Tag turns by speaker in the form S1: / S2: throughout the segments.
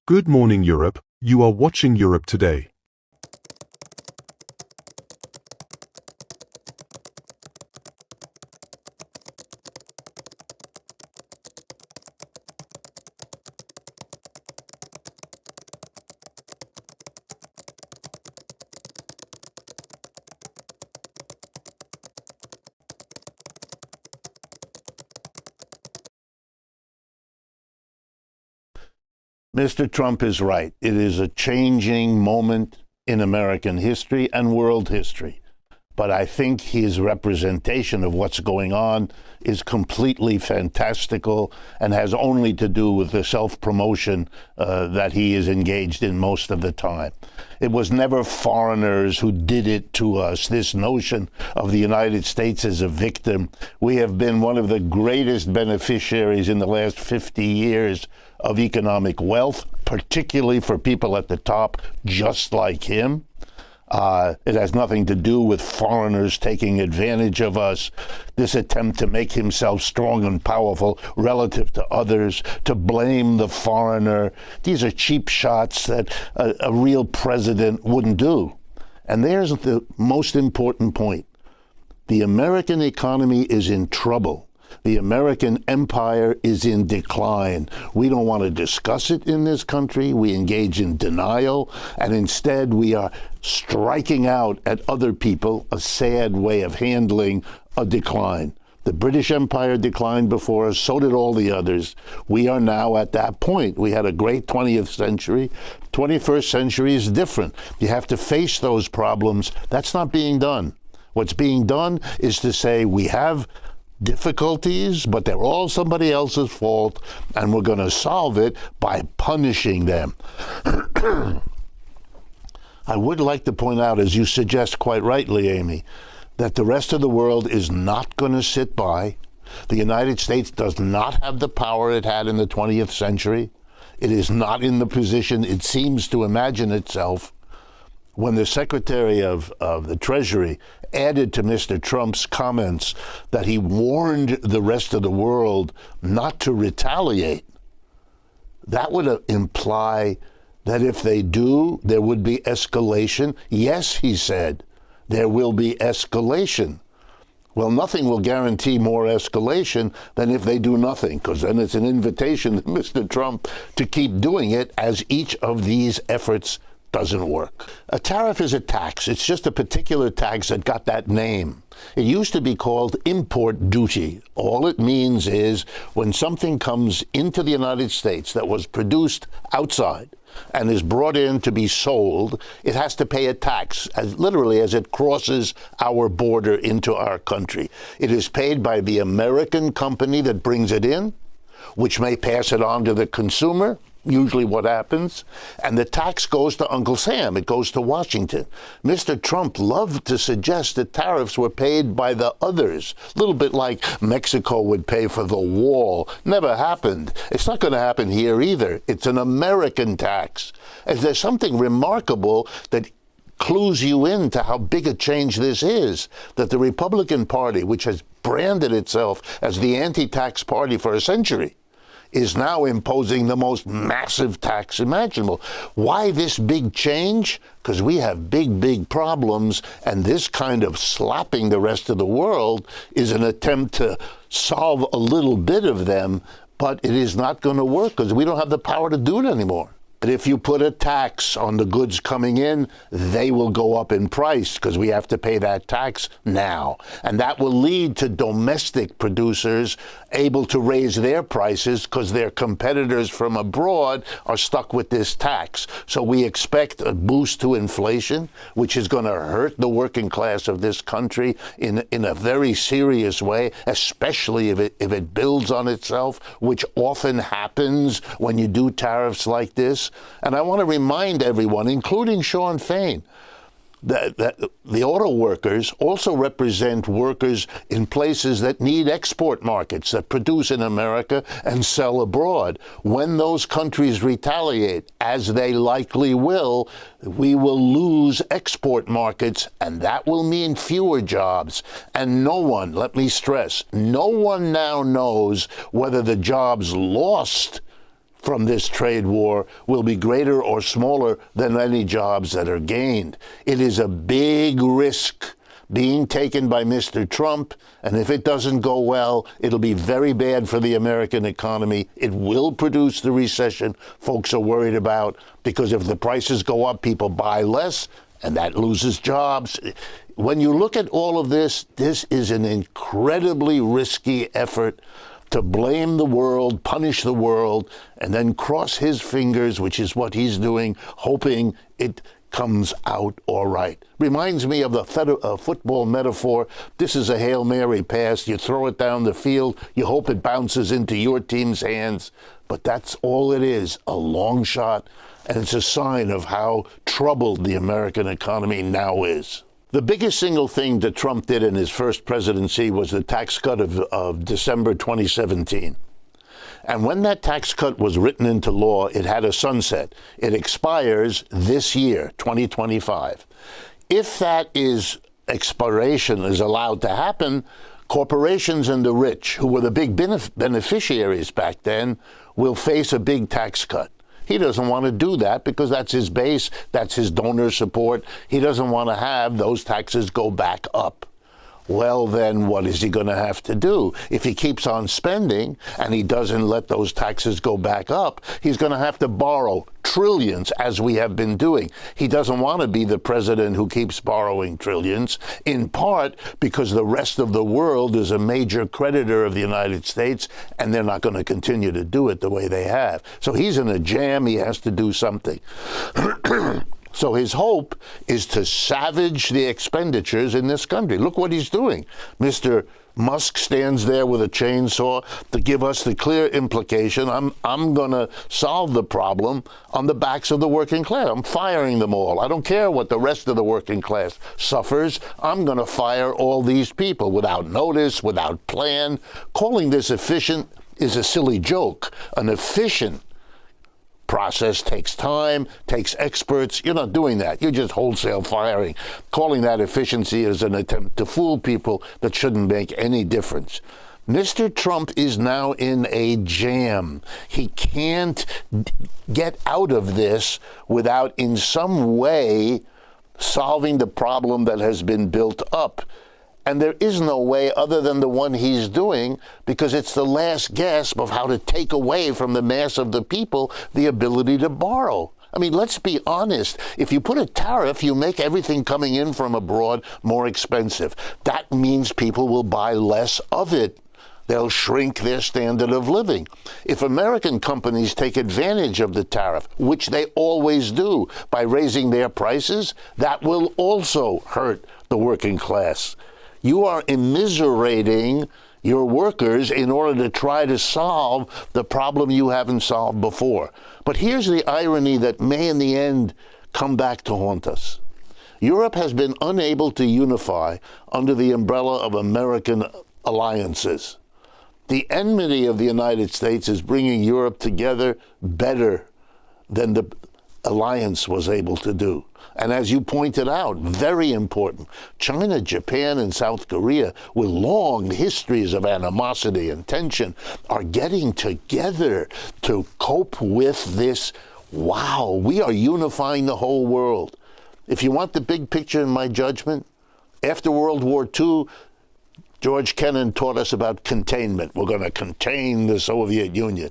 S1: Good morning, Europe. You are watching Europe Today.
S2: Mr. Trump is right. It is a changing moment in American history and world history. But I think his representation of what's going on is completely fantastical and has only to do with the self-promotion that he is engaged in most of the time. It was never foreigners who did it to us. This notion of the United States as a victim. We have been one of the greatest beneficiaries in the last 50 years of economic wealth, particularly for people at the top, just like him. It has nothing to do with foreigners taking advantage of us. This attempt to make himself strong and powerful relative to others, to blame the foreigner. These are cheap shots that a real president wouldn't do. And there's the most important point. The American economy is in trouble. The American empire is in decline. We don't want to discuss it in this country. We engage in denial, and instead we are striking out at other people, a sad way of handling a decline. The British Empire declined before us, so did all the others. We are now at that point. We had a great 20th century. 21st century is different. You have to face those problems. That's not being done. What's being done is to say we have difficulties, but they're all somebody else's fault, and we're going to solve it by punishing them. I would like to point out, as you suggest quite rightly, Amy, that the rest of the world is not going to sit by. The United States does not have the power it had in the 20th century. It is not in the position it seems to imagine itself. When the Secretary of the Treasury added to Mr. Trump's comments that he warned the rest of the world not to retaliate, that would imply that if they do, there would be escalation. Yes, he said, there will be escalation. Well, nothing will guarantee more escalation than if they do nothing, because then it's an invitation to Mr. Trump to keep doing it as each of these efforts doesn't work. A tariff is a tax. It's just a particular tax that got that name. It used to be called import duty. All it means is when something comes into the United States that was produced outside and is brought in to be sold, it has to pay a tax, as literally as it crosses our border into our country. It is paid by the American company that brings it in, which may pass it on to the consumer, usually what happens, and the tax goes to Uncle Sam. It goes to Washington. Mr. Trump loved to suggest that tariffs were paid by the others, a little bit like Mexico would pay for the wall. Never happened. It's not going to happen here either. It's an American tax. And there's something remarkable that clues you into how big a change this is, that the Republican Party, which has branded itself as the anti-tax party for a century, is now imposing the most massive tax imaginable. Why this big change? Because we have big problems, and this kind of slapping the rest of the world is an attempt to solve a little bit of them, but it is not going to work because we don't have the power to do it anymore. But if you put a tax on the goods coming in, they will go up in price because we have to pay that tax now. And that will lead to domestic producers able to raise their prices because their competitors from abroad are stuck with this tax. So we expect a boost to inflation, which is going to hurt the working class of this country in a very serious way, especially if it builds on itself, which often happens when you do tariffs like this. And I want to remind everyone, including Sean Fain, that the auto workers also represent workers in places that need export markets, that produce in America and sell abroad. When those countries retaliate, as they likely will, we will lose export markets, and that will mean fewer jobs. And no one, let me stress, no one now knows whether the jobs lost from this trade war will be greater or smaller than any jobs that are gained. It is a big risk being taken by Mr. Trump, and if it doesn't go well, it'll be very bad for the American economy. It will produce the recession folks are worried about, because if the prices go up, people buy less, and that loses jobs. When you look at all of this, this is an incredibly risky effort to blame the world, punish the world, and then cross his fingers, which is what he's doing, hoping it comes out all right. Reminds me of the football metaphor. This is a Hail Mary pass. You throw it down the field. You hope it bounces into your team's hands. But that's all it is, a long shot. And it's a sign of how troubled the American economy now is. The biggest single thing that Trump did in his first presidency was the tax cut of December 2017. And when that tax cut was written into law, it had a sunset. It expires this year, 2025. If that expiration is allowed to happen, corporations and the rich, who were the big beneficiaries back then, will face a big tax cut. He doesn't want to do that because that's his base, that's his donor support. He doesn't want to have those taxes go back up. Well, then what is he going to have to do? If he keeps on spending and he doesn't let those taxes go back up, he's going to have to borrow trillions, as we have been doing. He doesn't want to be the president who keeps borrowing trillions, in part because the rest of the world is a major creditor of the United States, and they're not going to continue to do it the way they have. So he's in a jam. He has to do something. So his hope is to savage the expenditures in this country. Look what he's doing. Mr. Musk stands there with a chainsaw to give us the clear implication, I'm going to solve the problem on the backs of the working class. I'm firing them all. I don't care what the rest of the working class suffers. I'm going to fire all these people without notice, without plan. Calling this efficient is a silly joke. An efficient process takes time, takes experts. You're not doing that. You're just wholesale firing. Calling that efficiency is an attempt to fool people that shouldn't make any difference. Mr. Trump is now in a jam. He can't get out of this without in some way solving the problem that has been built up. And there is no way other than the one he's doing, because it's the last gasp of how to take away from the mass of the people the ability to borrow. I mean, let's be honest. If you put a tariff, you make everything coming in from abroad more expensive. That means people will buy less of it. They'll shrink their standard of living. If American companies take advantage of the tariff, which they always do by raising their prices, that will also hurt the working class. You are immiserating your workers in order to try to solve the problem you haven't solved before. But here's the irony that may in the end come back to haunt us. Europe has been unable to unify under the umbrella of American alliances. The enmity of the United States is bringing Europe together better than the alliance was able to do. And as you pointed out, very important, China, Japan, and South Korea, with long histories of animosity and tension, are getting together to cope with this. Wow, we are unifying the whole world. If you want the big picture, in my judgment, after World War II, George Kennan taught us about containment. We're going to contain the Soviet Union.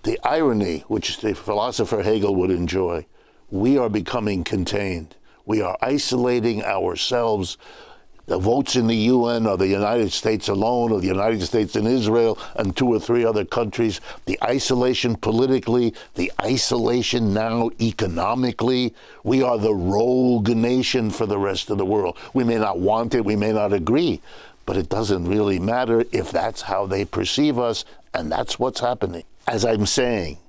S2: The irony, which the philosopher Hegel would enjoy, we are becoming contained. We are isolating ourselves. The votes in the UN are the United States alone, or the United States and Israel and 2 or 3 other countries. The isolation politically, the isolation now economically. We are the rogue nation for the rest of the world. We may not want it, we may not agree, but it doesn't really matter if that's how they perceive us, and that's what's happening. As I'm saying,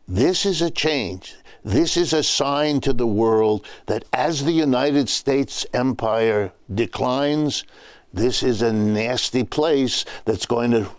S2: this is a change. This is a sign to the world that as the United States empire declines, this is a nasty place that's going to,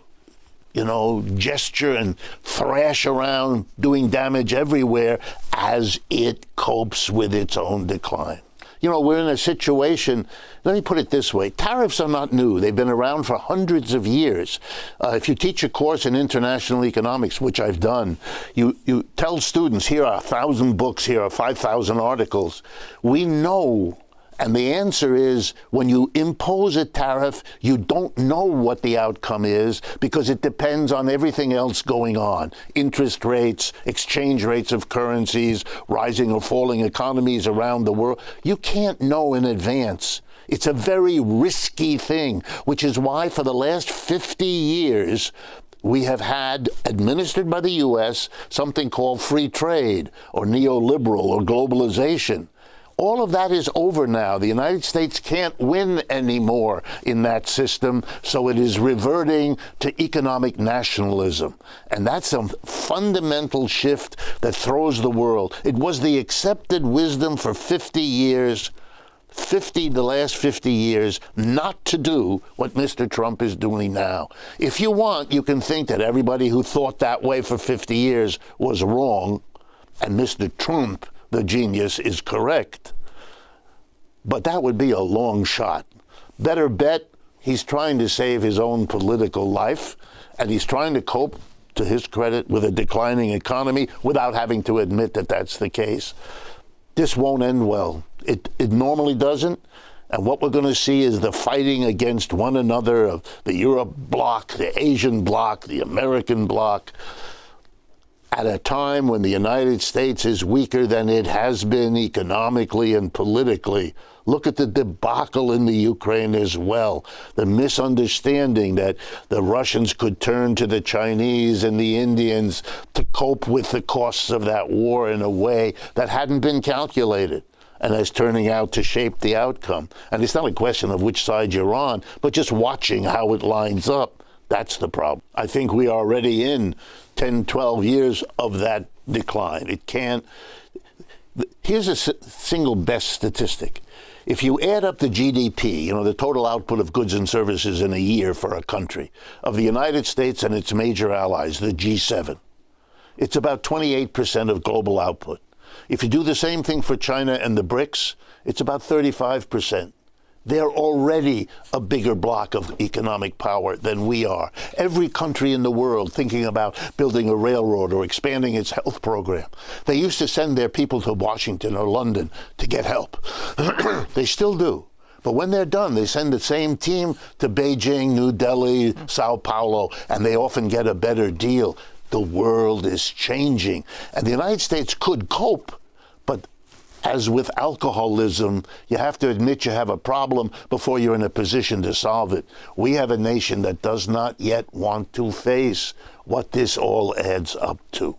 S2: gesture and thrash around, doing damage everywhere as it copes with its own decline. we're in a situation, let me put it this way. Tariffs are not new. They've been around for hundreds of years. If you teach a course in international economics, which I've done, you tell students, here are 1,000 books, here are 5,000 articles. We know. And the answer is, when you impose a tariff, you don't know what the outcome is because it depends on everything else going on. Interest rates, exchange rates of currencies, rising or falling economies around the world. You can't know in advance. It's a very risky thing, which is why for the last 50 years, we have had, administered by the U.S., something called free trade or neoliberal or globalization. All of that is over now. The United States can't win anymore in that system, so it is reverting to economic nationalism. And that's a fundamental shift that throws the world. It was the accepted wisdom for 50 years, the last 50 years, not to do what Mr. Trump is doing now. If you want, you can think that everybody who thought that way for 50 years was wrong, and Mr. Trump, the genius, is correct. But that would be a long shot. Better bet he's trying to save his own political life, and he's trying to cope, to his credit, with a declining economy without having to admit that that's the case. This won't end well. It normally doesn't. And what we're going to see is the fighting against one another of the Europe bloc, the Asian bloc, the American bloc, at a time when the United States is weaker than it has been economically and politically. Look at the debacle in the Ukraine as well. The misunderstanding that the Russians could turn to the Chinese and the Indians to cope with the costs of that war in a way that hadn't been calculated, and is turning out to shape the outcome. And it's not a question of which side you're on, but just watching how it lines up. That's the problem. I think we are already in 10, 12 years of that decline. It can't. Here's a single best statistic. If you add up the GDP, the total output of goods and services in a year for a country, of the United States and its major allies, the G7, it's about 28% of global output. If you do the same thing for China and the BRICS, it's about 35%. They're already a bigger block of economic power than we are. Every country in the world thinking about building a railroad or expanding its health program. They used to send their people to Washington or London to get help. They still do. But when they're done, they send the same team to Beijing, New Delhi, Sao Paulo, and they often get a better deal. The world is changing. And the United States could cope, but as with alcoholism, you have to admit you have a problem before you're in a position to solve it. We have a nation that does not yet want to face what this all adds up to.